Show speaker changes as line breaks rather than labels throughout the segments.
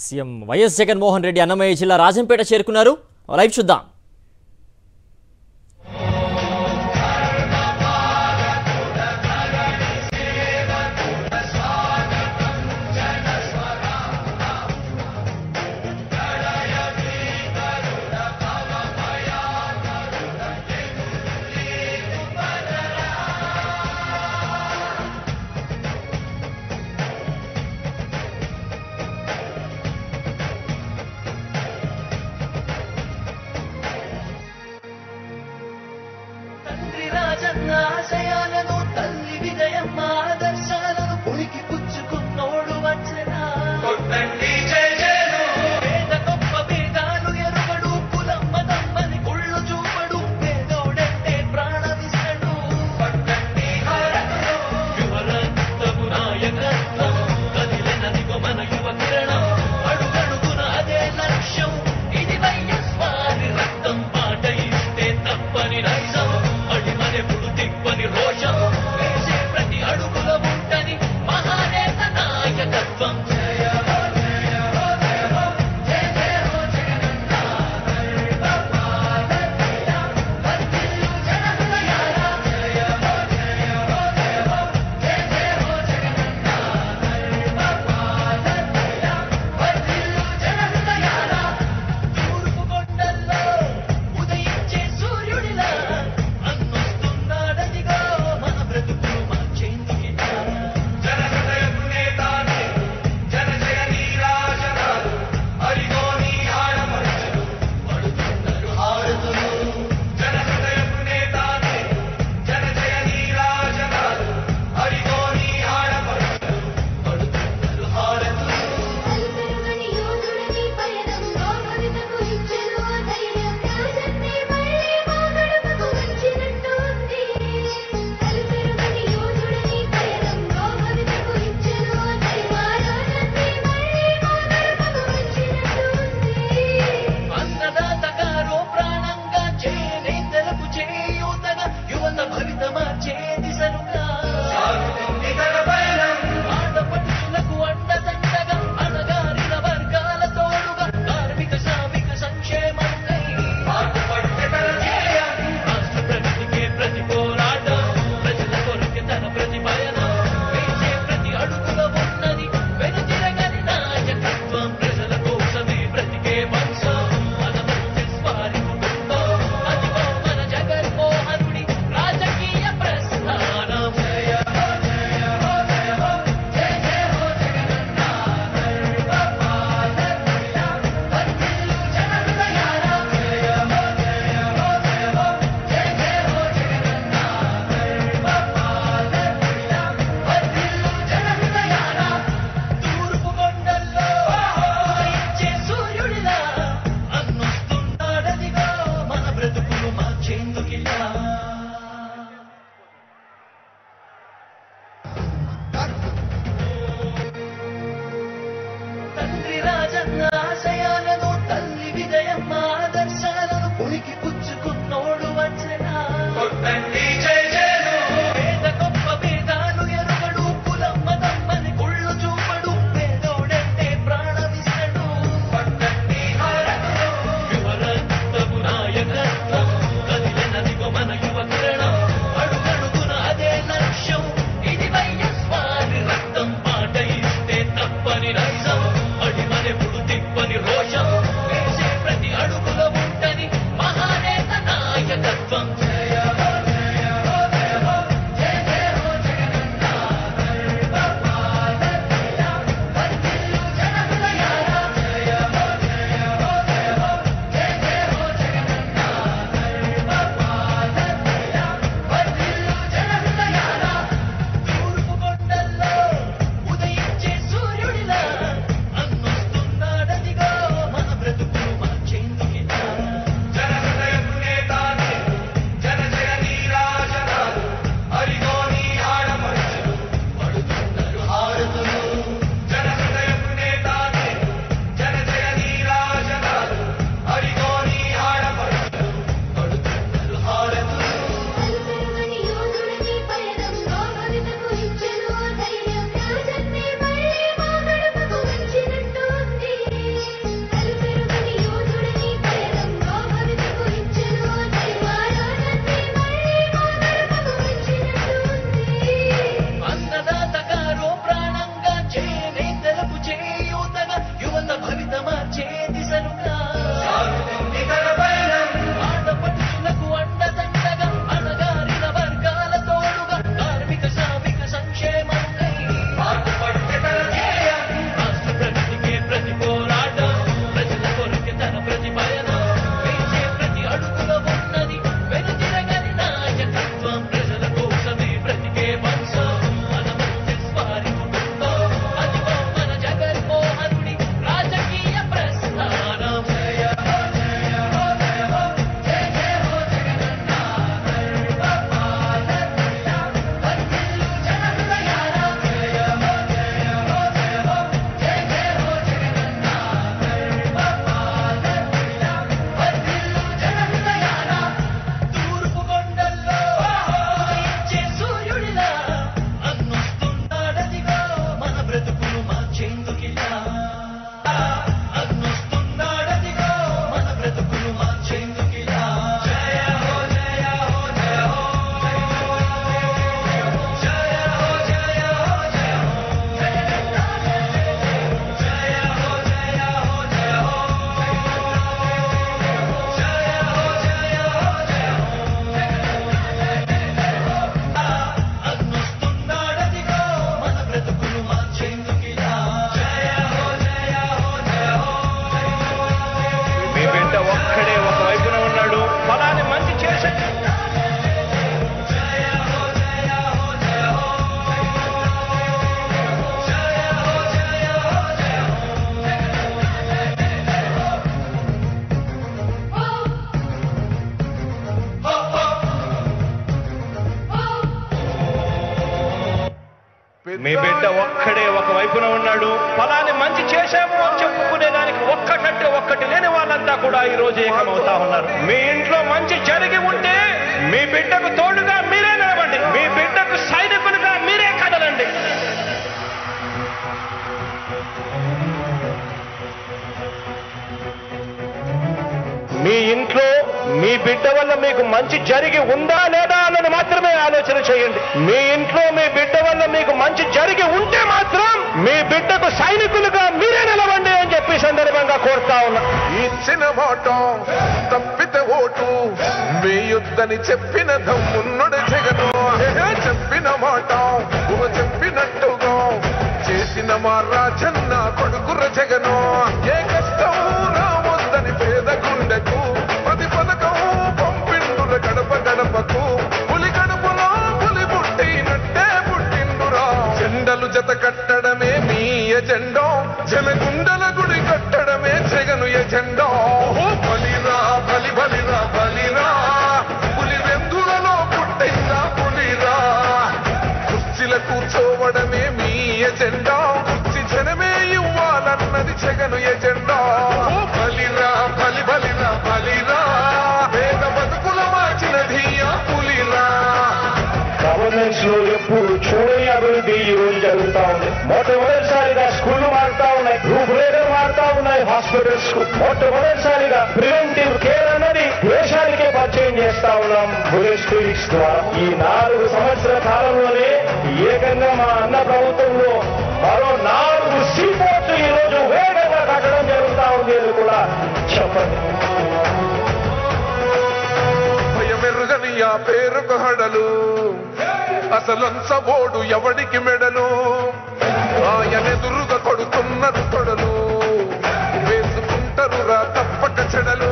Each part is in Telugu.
సీఎం వైఎస్ జగన్మోహన్ రెడ్డి అన్నమయ్య జిల్లా రాజంపేట చేరుకున్నారు. లైవ్ చూద్దాం.
ఆశయాలను తల్లి విజయం ఆదర్శాలను పులికి పుచ్చుకున్నోడు వచ్చనా పేద గొప్ప భేదాలు ఎరుగడు కులమ్మ తమ్మని కుళ్ళు చూపడు పేదోడంటే ప్రాణమిస్తడు యువరక్తము నాయకత్వం కదిలినదిగో మన యువ కిరణం అడుగడుగున అదే లక్ష్యం ఇది వైఎస్ వారి రక్తం పాట ఇస్తే తప్పని నైజం అడిమనెప్పుడు తిప్పని రోషం వేసే ప్రతి
మీ బిడ్డ ఒక్కడే ఒక వైపున ఉన్నాడు. ఫలాన్ని మంచి చేశాము అని చెప్పుకునేదానికి ఒక్కటంటే ఒక్కటి లేని వాళ్ళంతా కూడా ఈ రోజు ఏకమవుతా ఉన్నారు. మీ ఇంట్లో మంచి జరిగి ఉంటే మీ బిడ్డకు తోడుగా మీరే నిలవండి. మీ బిడ్డకు సైనికులుగా మీరే కదలండి. మీ ఇంట్లో మీ బిడ్డ వల్ల మీకు మంచి జరిగి ఉందా లేదా అన్నది మాత్రమే ఆలోచన చేయండి. మీ ఇంట్లో మీ బిడ్డ వల్ల మీకు మంచి జరిగి ఉంటే మాత్రం మీ బిడ్డకు సైనికులుగా మీరే నిలవండి అని చెప్పి సందర్భంగా కోరుతా ఉన్నా.
ఇచ్చిన మాట తప్పితే ఓటు మీ యుద్ధని చెప్పిన దమ్మున్నడు జగను. చెప్పిన మాట చెప్పినట్టుగా చేసిన మా రాజన్న కొడుకుర జగను. ఏ కష్టం రావద్దని పేద గుండెకు ప్రతి పథకం పంపిండుల గడప గడపకు. పులి గడపలో పులి పుట్టినట్టే పుట్టిండురా. జెండలు జత కట్టడమే మీ ఎజెండా. జనగుండల గుడి కట్టడమే జగను ఎజెండా. బలిరా బలి బలిరా బలిరా. పులి వెందులలో పుట్టిందా పులిరా. కుర్చీల కూర్చోవడమే మీ ఎజెండా. కుర్చీ జనమే ఇవ్వాలన్నది జగను ఎజెండా. బలిరా బలి బలిరా బలిరా. పేద బతుకుల మార్చినది ఆ పులిరా.
గవర్నెన్స్ లో ఎప్పుడు చూడని అభివృద్ధి ఈ రోజు జరుగుతా ఉంది. మొట్టమొదటిసారిగా స్కూళ్లు మారుతా ఉన్నాయి, రూపురేఖలు మారుతా ఉన్నాయి. హాస్పిటల్స్ కు మొట్టమొదటిసారిగా ప్రివెంటివ్ కేర్ అన్నది దేశానికే పరిచయం చేస్తా ఉన్నాం బుల్లెట్ క్లినిక్స్ ద్వారా. ఈ 4 సంవత్సరాల కాలంలోనే ఏకంగా మా అన్న ప్రభుత్వంలో మరో 4 సీపోర్ట్స్ ఈ రోజు వేగంగా కట్టడం జరుగుతా ఉంది అని కూడా చెప్పండి.
భయమెరుగని ఆ పేరుకు హడలు అసలంచబోడు ఎవడికి మెడలు. ఆయనెదురుగా కొడుతున్నారు తొడలు. వేసుకుంటారు రా తప్పక చెడలు.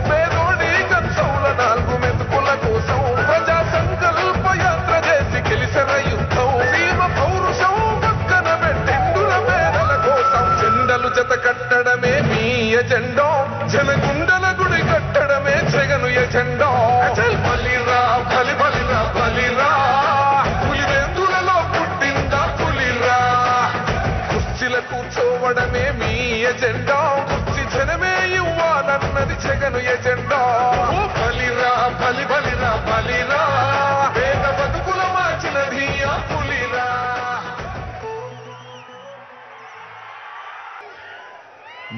పేదోడి కంచంల 4 మెతుకుల కోసం ప్రజా సంకల్ప యాత్ర చేసి గెలిసిన యుద్ధం. సీమ పౌరుషం పక్కన పెట్టిండుల పేదల కోసం. జెండలు జత కట్టడమే మీ ఎజెండా. జనగుండల గుడి కట్టడమే జగను ఎజెండా. బలిరా బలి బలిరా బలిరా. పులివెందులలో పుట్టిందా పులిరా. కుర్చీల కూర్చోవడమే మీ ఎజెండా. కుర్చీ జనమే ఇవ్వాలన్నది జగను ఎజెండా. బలిరా బలి బలిరా బలిరా. పేద బతుకుల మార్చినది ఆ పులిరా.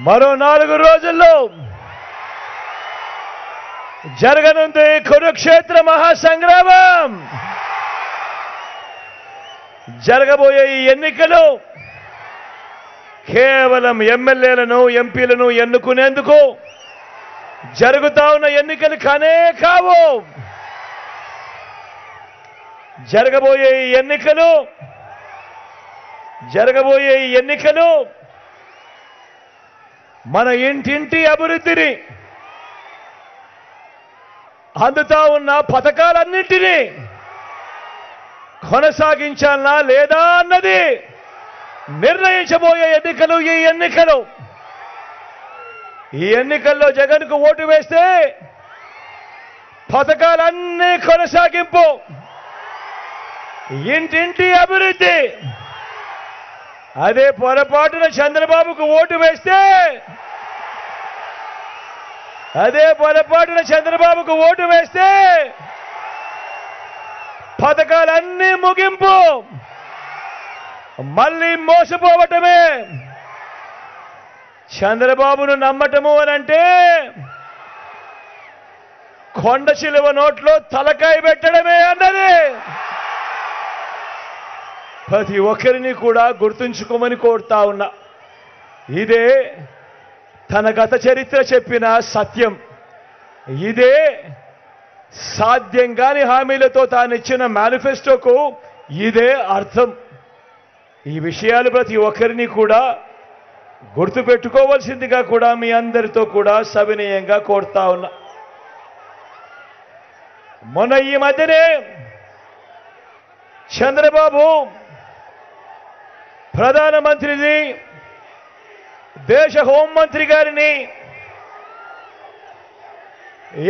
మరో 4 రోజుల్లో జరగనుంది కురుక్షేత్ర మహాసంగ్రామం. జరగబోయే ఈ ఎన్నికలు కేవలం ఎమ్మెల్యేలను ఎంపీలను ఎన్నుకునేందుకు జరుగుతా ఉన్న ఎన్నికలు కానే కావు. జరగబోయే ఈ ఎన్నికలు మన ఇంటింటి అభివృద్ధిని, అందుతా ఉన్న పథకాలన్నింటినీ కొనసాగించాలనా లేదా అన్నది నిర్ణయించబోయే ఎన్నికలు ఈ ఎన్నికలు. ఈ ఎన్నికల్లో జగన్కు ఓటు వేస్తే పథకాలన్నీ కొనసాగింపు, ఇంటింటి అభివృద్ధి. అదే పొరపాటున చంద్రబాబుకు ఓటు వేస్తే పథకాలన్నీ ముగింపు, మళ్ళీ మోసపోవటమే. చంద్రబాబును నమ్మటము అనంటే కొండ చిలువ నోట్లో తలకాయ పెట్టడమే అన్నది ప్రతి ఒక్కరిని కూడా గుర్తుంచుకోమని కోరుతా ఉన్నా. ఇదే తన గత చరిత్ర చెప్పిన సత్యం. ఇదే సాధ్యం కాని హామీలతో తానిచ్చిన మేనిఫెస్టోకు ఇదే అర్థం. ఈ విషయాలు ప్రతి ఒక్కరిని కూడా గుర్తుపెట్టుకోవాల్సిందిగా కూడా మీ అందరితో కూడా సవినయంగా కోరుతా ఉన్నా. మొన్న ఈ మధ్యనే చంద్రబాబు ప్రధానమంత్రిని, దేశ హోంమంత్రి గారిని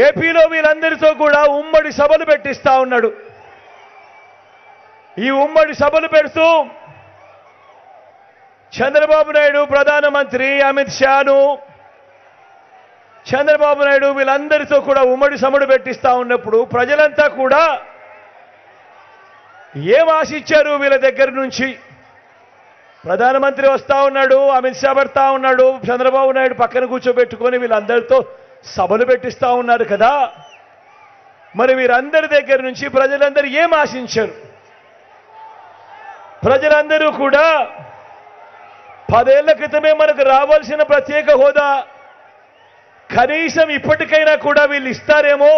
ఏపీలో వీళ్ళందరితో కూడా ఉమ్మడి సభలు పెట్టిస్తా ఉన్నాడు. ఈ ఉమ్మడి సభలు పెడుతూ చంద్రబాబు నాయుడు ప్రధానమంత్రి అమిత్ షాను చంద్రబాబు నాయుడు వీళ్ళందరితో కూడా ఉమ్మడి సభలు పెట్టిస్తా ఉన్నప్పుడు ప్రజలంతా కూడా ఏం ఆశించారు వీళ్ళ దగ్గర నుంచి? ప్రధానమంత్రి వస్తా ఉన్నాడు, అమిత్ షా పడతా ఉన్నాడు, చంద్రబాబు నాయుడు పక్కన కూర్చోబెట్టుకొని వీళ్ళందరితో సభలు పెట్టిస్తా ఉన్నారు కదా. మరి వీరందరి దగ్గర నుంచి ప్రజలందరూ ఏం ఆశించారు? ప్రజలందరూ కూడా 10 ఏళ్ల క్రితమే మనకు రావాల్సిన ప్రత్యేక హోదా కనీసం ఇప్పటికైనా కూడా వీళ్ళు ఇస్తారేమో,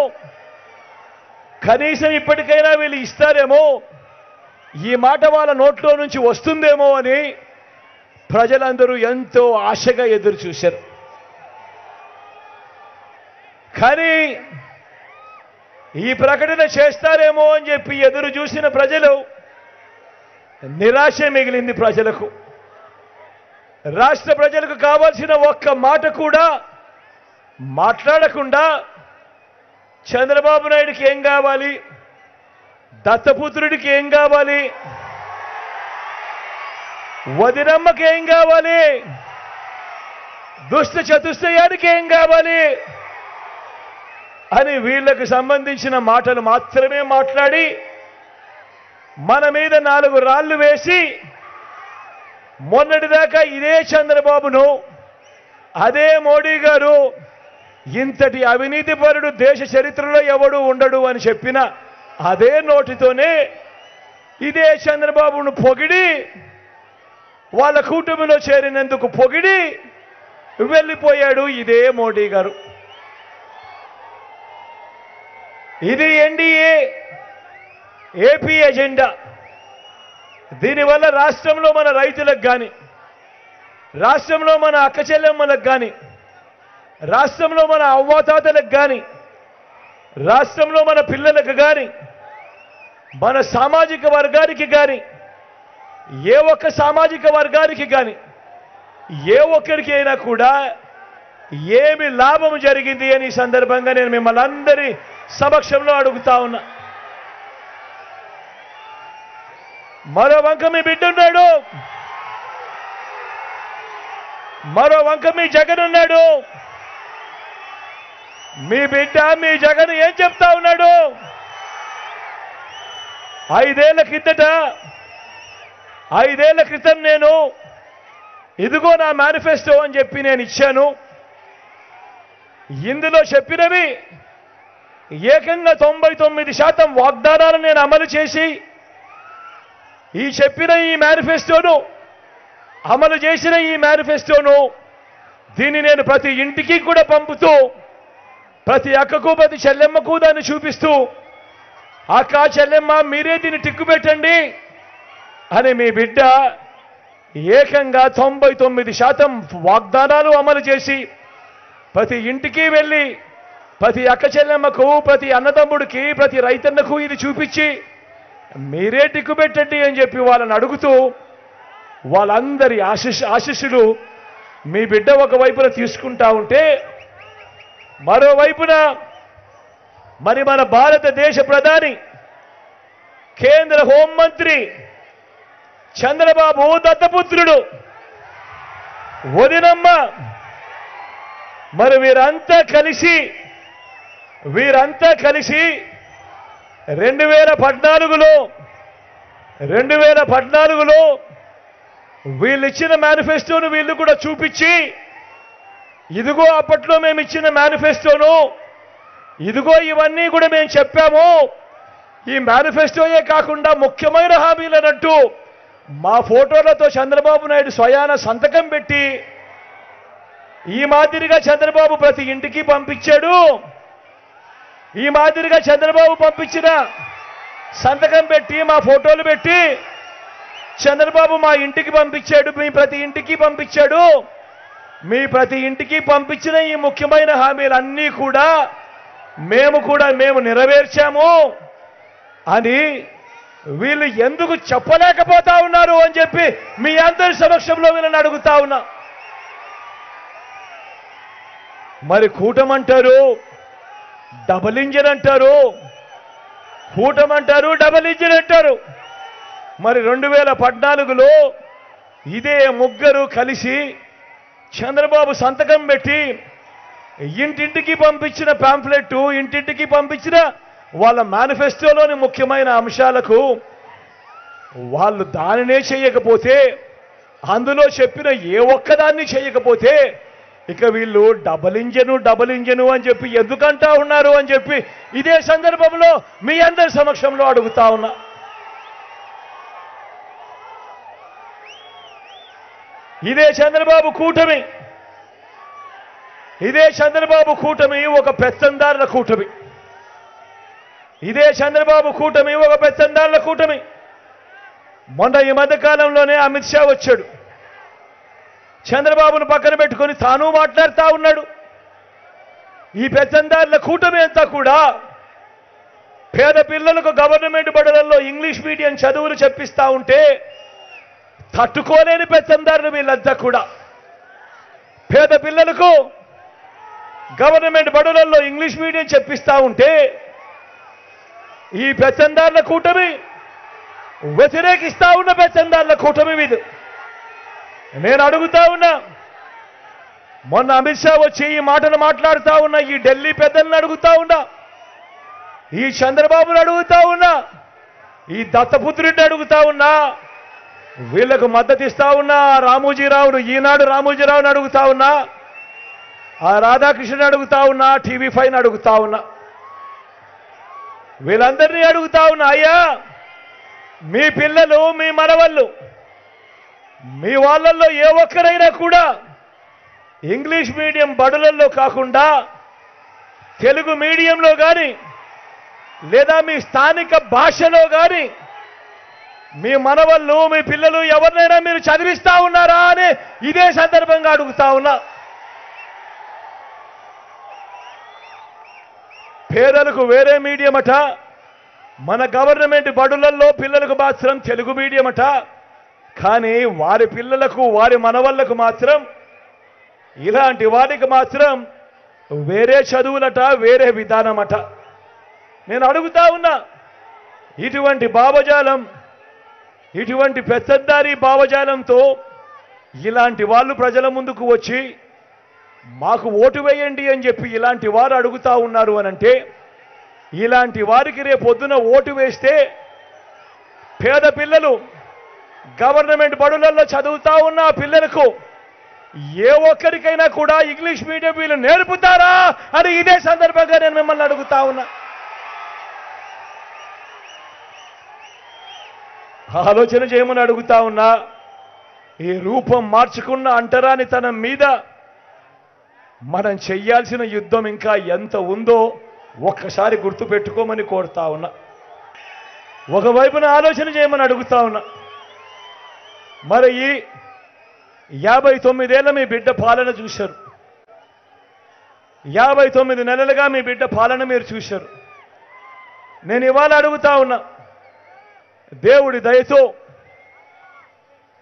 కనీసం ఇప్పటికైనా వీళ్ళు ఇస్తారేమో, ఈ మాట వాళ్ళ నోట్లో నుంచి వస్తుందేమో అని ప్రజలందరూ ఎంతో ఆశగా ఎదురు చూశారు. కానీ ఈ ప్రకటన చేస్తారేమో అని చెప్పి ఎదురు చూసిన ప్రజలు నిరాశ మిగిలింది. ప్రజలకు, రాష్ట్ర ప్రజలకు కావాల్సిన ఒక్క మాట కూడా మాట్లాడకుండా చంద్రబాబు నాయుడికి ఏం కావాలి, దత్తపుత్రుడికి ఏం కావాలి, వదినమ్మకి ఏం కావాలి, దుష్ట చతుష్టయానికి ఏం కావాలి అని వీళ్లకు సంబంధించిన మాటలు మాత్రమే మాట్లాడి మన మీద 4 రాళ్లు వేసి మొన్నటిదాకా ఇదే చంద్రబాబును, అదే మోడీ గారు ఇంతటి అవినీతిపరుడు దేశ చరిత్రలో ఎవడు ఉండడు అని చెప్పిన అదే నోటితోనే ఇదే చంద్రబాబును పొగిడి వాళ్ళ కూటమిలో చేరినందుకు పొగిడి వెళ్ళిపోయాడు ఇదే మోడీ గారు. ఇది ఎన్డీఏ ఏపీ ఎజెండా. దీనివల్ల రాష్ట్రంలో మన రైతులకు కానీ, రాష్ట్రంలో మన అక్క చెల్లెమ్మలకు కానీ, రాష్ట్రంలో మన అవ్వాతాతలకు కానీ, రాష్ట్రంలో మన పిల్లలకు కానీ, మన సామాజిక వర్గానికి కానీ, ఏ ఒక్క సామాజిక వర్గానికి కానీ, ఏ ఒక్కరికి అయినా కూడా ఏమి లాభం జరిగింది అని ఈ సందర్భంగా నేను మిమ్మల్ని అందరి సమక్షంలో అడుగుతా ఉన్నా. మరో వంక మీ బిడ్డ ఉన్నాడు, మరో వంక మీ జగన్ ఉన్నాడు. మీ బిడ్డ మీ జగన్ ఏం చెప్తా ఉన్నాడు? 5 ఏళ్ల క్రితం నేను ఇదిగో నా మేనిఫెస్టో అని చెప్పి నేను ఇచ్చాను. ఇందులో చెప్పినవి ఏకంగా 99% వాగ్దానాలను నేను అమలు చేసి ఈ చెప్పిన ఈ మేనిఫెస్టోను, అమలు చేసిన ఈ మేనిఫెస్టోను దీన్ని నేను ప్రతి ఇంటికి కూడా పంపుతూ, ప్రతి అక్కకు ప్రతి చెల్లెమ్మకు దాన్ని చూపిస్తూ, అక్క చెల్లెమ్మ మీరే దీన్ని టిక్కు పెట్టండి అని మీ బిడ్డ ఏకంగా 99% వాగ్దానాలు అమలు చేసి ప్రతి ఇంటికి వెళ్ళి ప్రతి అక్క చెల్లెమ్మకు, ప్రతి అన్నదమ్ముడికి, ప్రతి రైతన్నకు ఇది చూపించి మీరే టిక్కు పెట్టండి అని చెప్పి వాళ్ళని అడుగుతూ వాళ్ళందరి ఆశీస్సులు మీ బిడ్డ ఒకవైపున తీసుకుంటా ఉంటే, మరోవైపున మరి మన భారతదేశ ప్రధాని, కేంద్ర హోంమంత్రి చంద్రబాబు దత్తపుత్రుడు వదినమ్మ, మరి వీరంతా కలిసి 2014లో వీళ్ళు ఇచ్చిన మేనిఫెస్టోను వీళ్ళు కూడా చూపించి, ఇదిగో అప్పట్లో మేము ఇచ్చిన మేనిఫెస్టోను, ఇదిగో ఇవన్నీ కూడా మేము చెప్పాము, ఈ మేనిఫెస్టోయే కాకుండా ముఖ్యమైన హామీలనంటూ మా ఫోటోలతో చంద్రబాబు నాయుడు స్వయాన సంతకం పెట్టి ఈ మాదిరిగా చంద్రబాబు ప్రతి ఇంటికి పంపించాడు. ఈ మాదిరిగా చంద్రబాబు పంపించిన సంతకం పెట్టి మా ఫోటోలు పెట్టి చంద్రబాబు మా ఇంటికి పంపించాడు, మీ ప్రతి ఇంటికి పంపించాడు. మీ ప్రతి ఇంటికి పంపించిన ఈ ముఖ్యమైన హామీలన్నీ కూడా మేము నెరవేర్చాము అని వీళ్ళు ఎందుకు చెప్పలేకపోతా ఉన్నారు అని చెప్పి మీ అందరి సమక్షంలో వీళ్ళని అడుగుతా ఉన్నా. మరి కూటమంటారు, డబుల్ ఇంజిన్ అంటారు, కూటమంటారు, డబుల్ ఇంజిన్ అంటారు. మరి 2014లో ఇదే ముగ్గురు కలిసి చంద్రబాబు సంతకం పెట్టి ఇంటింటికి పంపించిన పాంఫ్లెట్, ఇంటింటికి పంపించిన వాళ్ళ మేనిఫెస్టోలోని ముఖ్యమైన అంశాలకు వాళ్ళు దానినే చేయకపోతే, అందులో చెప్పిన ఏ ఒక్కదాన్ని చేయకపోతే ఇక వీళ్ళు డబుల్ ఇంజను అని చెప్పి ఎందుకంటా ఉన్నారు అని చెప్పి ఇదే సందర్భంలో మీ అందరి సమక్షంలో అడుగుతా ఉన్నా. ఇదే చంద్రబాబు కూటమి ఒక పెత్తందారుల కూటమి. ఇదే చంద్రబాబు కూటమి ఒక పెత్తందారుల కూటమి. మొన్న ఈ మధ్య కాలంలోనే అమిత్ షా వచ్చాడు. చంద్రబాబును పక్కన పెట్టుకొని తాను మాట్లాడుతూ ఉన్నాడు. ఈ పెత్తందారుల కూటమి అంతా కూడా పేద పిల్లలకు గవర్నమెంట్ బడులలో ఇంగ్లీష్ మీడియం చదువులు చెప్పిస్తా ఉంటే తట్టుకోలేని పెత్తందారులు వీళ్ళంతా కూడా. పేద పిల్లలకు గవర్నమెంట్ బడులలో ఇంగ్లీష్ మీడియం చెప్పిస్తా ఉంటే ఈ పెత్తందారుల కూటమి వ్యతిరేకిస్తా ఉన్న పెత్తందారుల కూటమి మీద నేను అడుగుతా ఉన్నా. మొన్న అమిత్ షా వచ్చి ఈ మాటలు మాట్లాడుతా ఉన్నా. ఈ ఢిల్లీ పెద్దలను అడుగుతా ఉన్నా, ఈ చంద్రబాబును అడుగుతా ఉన్నా, ఈ దత్తపుత్రుడిని అడుగుతా ఉన్నా, వీళ్లకు మద్దతు ఇస్తా ఉన్నా రామోజీరావును, ఈనాడు రామోజీరావును అడుగుతా ఉన్నా, ఆ రాధాకృష్ణని అడుగుతా ఉన్నా, TV5 అడుగుతా ఉన్నా, వీళ్ళందరినీ అడుగుతా ఉన్నా. అయ్యా, మీ పిల్లలు, మీ మనవళ్ళు, మీ వాళ్ళల్లో ఏ ఒక్కరైనా కూడా ఇంగ్లీష్ మీడియం బడులలో కాకుండా తెలుగు మీడియంలో కానీ లేదా మీ స్థానిక భాషలో కానీ మీ మనవళ్ళు, మీ పిల్లలు ఎవరినైనా మీరు చదివిస్తా ఉన్నారా అని ఇదే సందర్భంగా అడుగుతా ఉన్నా. పేదలకు వేరే మీడియం అట, మన గవర్నమెంట్ బడులలో పిల్లలకు మాత్రం తెలుగు మీడియం అట. కానీ వారి పిల్లలకు, వారి మనవళ్లకు మాత్రం, ఇలాంటి వారికి మాత్రం వేరే చదువులట, వేరే విధానమట. నేను అడుగుతా ఉన్నా, ఇటువంటి భావజాలం, ఇటువంటి పెత్తందారీ భావజాలంతో ఇలాంటి వాళ్ళు ప్రజల ముందుకు వచ్చి మాకు ఓటు వేయండి అని చెప్పి ఇలాంటి వారు అడుగుతా ఉన్నారు అనంటే, ఇలాంటి వారికి రేపొద్దున ఓటు వేస్తే పేద పిల్లలు గవర్నమెంట్ బడులలో చదువుతా ఉన్న పిల్లలకు ఏ ఒక్కరికైనా కూడా ఇంగ్లీష్ మీడియం వీళ్ళు నేర్పుతారా అని ఇదే సందర్భంగా నేను మిమ్మల్ని అడుగుతా ఉన్నా. ఆలోచన చేయమని అడుగుతా ఉన్నా. ఈ రూపం మార్చుకున్న అంటరానితనం మీద మనం చెయ్యాల్సిన యుద్ధం ఇంకా ఎంత ఉందో ఒక్కసారి గుర్తుపెట్టుకోమని కోరుతా ఉన్నా. ఒకవైపున ఆలోచన చేయమని అడుగుతా ఉన్నా. మరి ఈ 59 ఏళ్ల మీ బిడ్డ పాలన చూశారు, 59 నెలలుగా మీ బిడ్డ పాలన మీరు చూశారు. నేను ఇవాళ అడుగుతా ఉన్నా, దేవుడి దయతో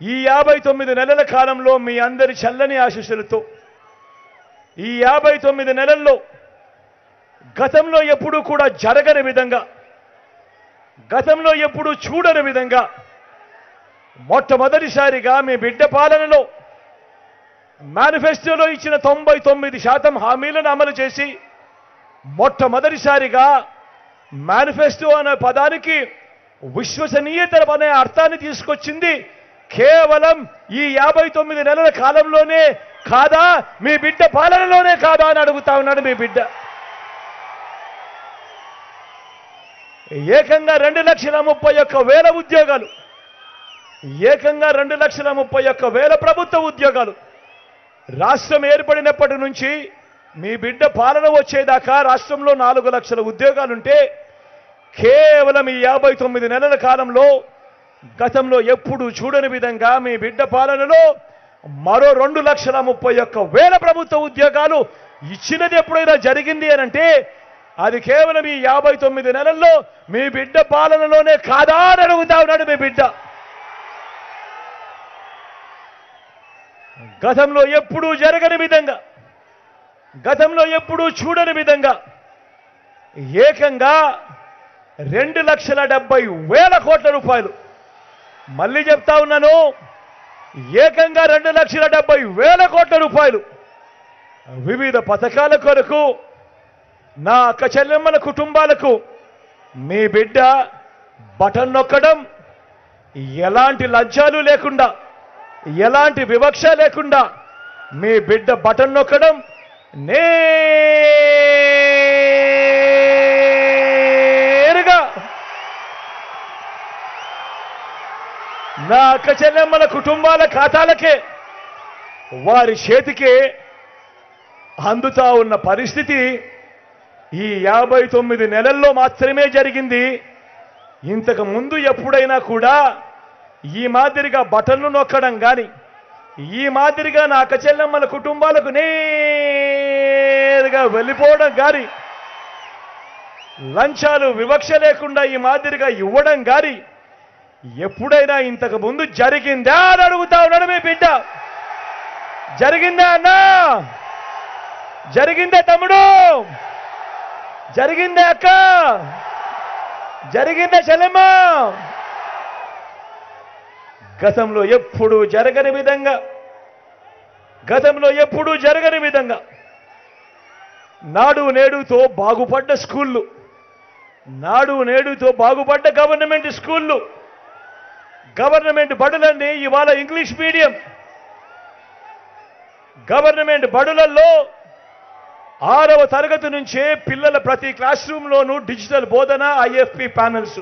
ఈ 59 నెలల కాలంలో మీ అందరి చల్లని ఆశీస్సులతో ఈ 59 నెలల్లో గతంలో ఎప్పుడూ కూడా జరగని విధంగా, గతంలో ఎప్పుడూ చూడని విధంగా మొట్టమొదటిసారిగా మీ బిడ్డ పాలనలో మేనిఫెస్టోలో ఇచ్చిన 99% హామీలను అమలు చేసి మొట్టమొదటిసారిగా మేనిఫెస్టో అనే పదానికి విశ్వసనీయత అనే అర్థాన్ని తీసుకొచ్చింది కేవలం ఈ 59 నెలల కాలంలోనే కాదా, మీ బిడ్డ పాలనలోనే కాదా అని అడుగుతా ఉన్నాడు మీ బిడ్డ. ఏకంగా 2,31,000 ఉద్యోగాలు, ఏకంగా 2,31,000 ప్రభుత్వ ఉద్యోగాలు. రాష్ట్రం ఏర్పడినప్పటి నుంచి మీ బిడ్డ పాలన వచ్చేదాకా రాష్ట్రంలో 4 లక్షల ఉద్యోగాలుంటే కేవలం ఈ 59 నెలల కాలంలో గతంలో ఎప్పుడు చూడని విధంగా మీ బిడ్డ పాలనలో మరో 2,31,000 ప్రభుత్వ ఉద్యోగాలు ఇచ్చినది ఎప్పుడైనా జరిగింది అనంటే అది కేవలం ఈ 59 నెలల్లో మీ బిడ్డ పాలనలోనే కాదా అని అడుగుతా ఉన్నాడు మీ బిడ్డ. గతంలో ఎప్పుడూ జరగని విధంగా, గతంలో ఎప్పుడూ చూడని విధంగా ఏకంగా 2,70,000 కోట్ల రూపాయలు మళ్ళీ చెప్తా ఉన్నాను, ఏకంగా 2,70,000 కోట్ల రూపాయలు వివిధ పథకాల కొరకు నా అక్క చెల్లెమ్మల కుటుంబాలకు మీ బిడ్డ బటన్ నొక్కడం, ఎలాంటి లంచాలు లేకుండా, ఎలాంటి వివక్ష లేకుండా మీ బిడ్డ బటన్ నొక్కడం నేరుగా నా అక్క చెల్లెమ్మల కుటుంబాల ఖాతాలకే, వారి చేతికే అందుతా ఉన్న పరిస్థితి ఈ 59 నెలల్లో మాత్రమే జరిగింది. ఇంతకు ముందు ఎప్పుడైనా కూడా ఈ మాదిరిగా బటన్లు నొక్కడం కానీ, ఈ మాదిరిగా నా అక్క చెల్లెమ్మల కుటుంబాలకు నేరుగా వెళ్ళిపోవడం కానీ, లంచాలు వివక్ష లేకుండా ఈ మాదిరిగా ఇవ్వడం కానీ ఎప్పుడైనా ఇంతకు ముందు జరిగిందా అని అడుగుతా ఉన్నాడు మీ బిడ్డ. జరిగిందా అన్నా? జరిగిందా తమ్ముడు? జరిగిందా అక్క? జరిగిందా చెల్లెమ్మ? గతంలో ఎప్పుడూ జరగని విధంగా, గతంలో ఎప్పుడూ జరగని విధంగా నాడు నేడుతో బాగుపడ్డ స్కూళ్ళు, నాడు నేడుతో బాగుపడ్డ గవర్నమెంట్ స్కూళ్ళు, గవర్నమెంట్ బడులన్నీ ఇవాళ ఇంగ్లీష్ మీడియం. గవర్నమెంట్ బడులలో 6వ తరగతి నుంచే పిల్లల ప్రతి క్లాస్ రూమ్లోనూ డిజిటల్ బోధన, IFP ప్యానల్స్.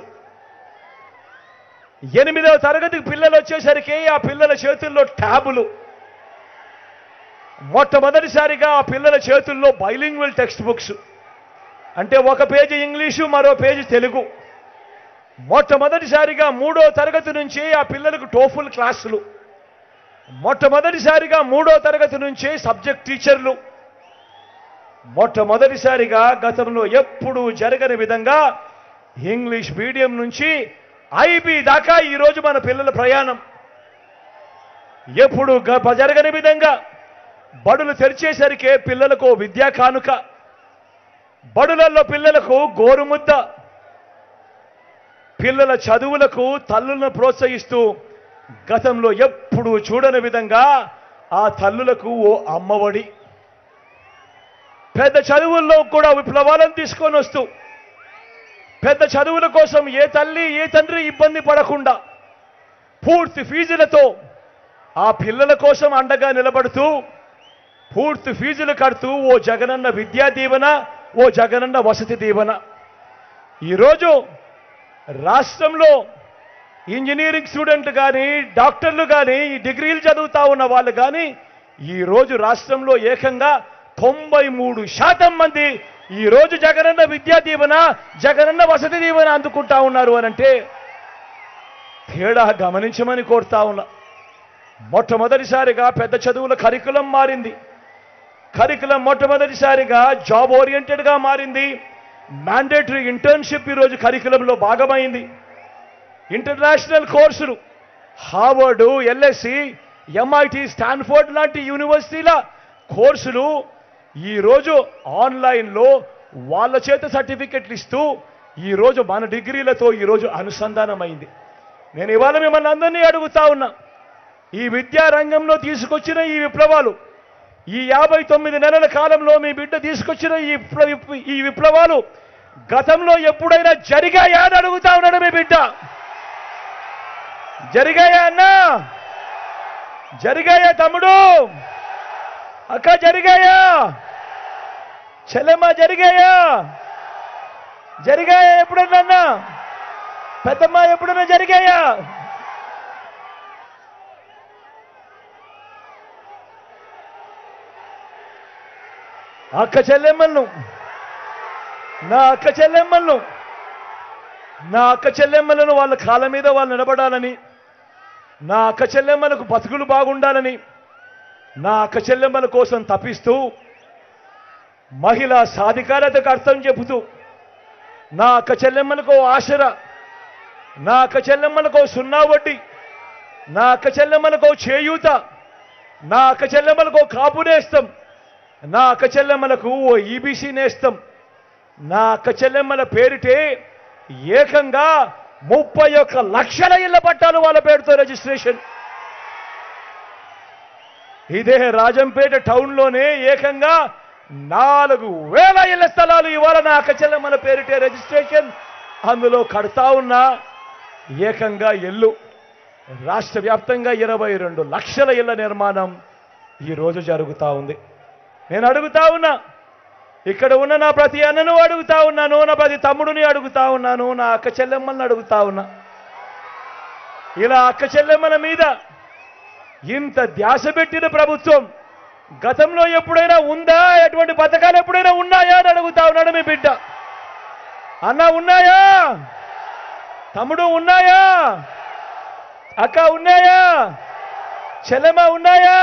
8వ తరగతికి పిల్లలు వచ్చేసరికి ఆ పిల్లల చేతుల్లో ట్యాబులు. మొట్టమొదటిసారిగా ఆ పిల్లల చేతుల్లో బైలింగ్వల్ టెక్స్ట్ బుక్స్, అంటే ఒక పేజీ ఇంగ్లీషు, మరో పేజీ తెలుగు. మొట్టమొదటిసారిగా 3వ తరగతి నుంచి ఆ పిల్లలకు టోఫుల్ క్లాసులు. మొట్టమొదటిసారిగా 3వ తరగతి నుంచే సబ్జెక్ట్ టీచర్లు. మొట్టమొదటిసారిగా గతంలో ఎప్పుడూ జరగని విధంగా ఇంగ్లీష్ మీడియం నుంచి IB దాకా ఈరోజు మన పిల్లల ప్రయాణం. ఎప్పుడు జరగని విధంగా బడులు తెరిచేసరికే పిల్లలకు విద్యా కానుక, బడులలో పిల్లలకు గోరుముద్ద, పిల్లల చదువులకు తల్లులను ప్రోత్సహిస్తూ గతంలో ఎప్పుడూ చూడని విధంగా ఆ తల్లులకు ఓ అమ్మఒడి, పెద్ద చదువుల్లో కూడా విప్లవాలను తీసుకొని వస్తూ పెద్ద చదువుల కోసం ఏ తల్లి ఏ తండ్రి ఇబ్బంది పడకుండా పూర్తి ఫీజులతో ఆ పిల్లల కోసం అండగా నిలబడుతూ పూర్తి ఫీజులు కడుతూ ఓ జగనన్న విద్యా దీవెన, ఓ జగనన్న వసతి దీవెన. ఈరోజు రాష్ట్రంలో ఇంజనీరింగ్ స్టూడెంట్లు కానీ, డాక్టర్లు కానీ, ఈ డిగ్రీలు చదువుతా ఉన్న వాళ్ళు కానీ ఈరోజు రాష్ట్రంలో ఏకంగా 93% మంది ఈరోజు జగనన్న విద్యా దీవెన, జగనన్న వసతి దీవెన అందుకుంటా ఉన్నారు అనంటే తేడా గమనించమని కోరుతా ఉన్నా. మొట్టమొదటిసారిగా పెద్ద చదువుల కరికులం మారింది. కరికులం మొట్టమొదటిసారిగా జాబ్ ఓరియంటెడ్గా మారింది. మ్యాండేటరీ ఇంటర్న్షిప్ ఈరోజు కరికులంలో భాగమైంది. ఇంటర్నేషనల్ కోర్సులు హార్వర్డ్, LSE, MIT, స్టాన్ఫోర్డ్ లాంటి యూనివర్సిటీల కోర్సులు ఈరోజు ఆన్లైన్లో వాళ్ళ చేత సర్టిఫికెట్లు ఇస్తూ ఈరోజు మన డిగ్రీలతో ఈరోజు అనుసంధానమైంది. నేను ఇవాళ మిమ్మల్ని అందరినీ అడుగుతా ఉన్నా, ఈ విద్యా రంగంలో తీసుకొచ్చిన ఈ విప్లవాలు, ఈ 59 నెలల కాలంలో మీ బిడ్డ తీసుకొచ్చిన ఈ విప్లవాలు గతంలో ఎప్పుడైనా జరిగాయా అని అడుగుతా ఉన్నాడు మీ బిడ్డ. జరిగాయా అన్నా? జరిగాయా తమ్ముడు? అక్క జరిగాయా? చెల్లెమ్మ జరిగాయా? జరిగాయా ఎప్పుడన్నా? పెద్దమ్మ ఎప్పుడన్నా జరిగాయా? అక్క చెల్లెమ్మలను, నా అక్క చెల్లెమ్మలను వాళ్ళ కాళ్ళ మీద వాళ్ళు నిలబడాలని, నా అక్క చెల్లెమ్మలకు బతుకులు బాగుండాలని, నా అక్క చెల్లెమ్మల కోసం తప్పిస్తూ మహిళా సాధికారతకు అర్థం చెబుతూ నా అక్క చెల్లెమ్మలకు ఆసరా, నా అక్క చెల్లెమ్మలకు 0 వడ్డీ, నా అక్క చెల్లెమ్మలకు చేయూత, నా అక్క చెల్లెమ్మలకు కాపు నేస్తం, నా అక్క చెల్లెమ్మలకు ఓ EBC నేస్తం, నా అక్క చెల్లెమ్మల పేరిటే ఏకంగా 31 లక్షల ఇళ్ల పట్టాలు వాళ్ళ పేరుతో రిజిస్ట్రేషన్. ఇదే రాజంపేట టౌన్లోనే ఏకంగా 4,000 ఇళ్ల స్థలాలు ఇవాళ నా అక్క చెల్లెమ్మల పేరిటే రిజిస్ట్రేషన్. అందులో కడతా ఉన్న ఏకంగా ఇల్లు రాష్ట్ర వ్యాప్తంగా 22 లక్షల ఇళ్ల నిర్మాణం ఈరోజు జరుగుతూ ఉంది. నేను అడుగుతా ఉన్నా, ఇక్కడ ఉన్న నా ప్రతి అన్నను అడుగుతా ఉన్నాను, నా ప్రతి తమ్ముడిని అడుగుతా ఉన్నాను, నా అక్క చెల్లెమ్మల్ని అడుగుతా ఉన్నా. ఇలా అక్క చెల్లెమ్మల మీద ఇంత ధ్యాస పెట్టిన ప్రభుత్వం గతంలో ఎప్పుడైనా ఉందా? ఎటువంటి పథకాలు ఎప్పుడైనా ఉన్నాయా అని అడుగుతా ఉన్నాడు మీ బిడ్డ. అన్న ఉన్నాయా? తమ్ముడు ఉన్నాయా? అక్క ఉన్నాయా? చెల్లెమ్మ ఉన్నాయా?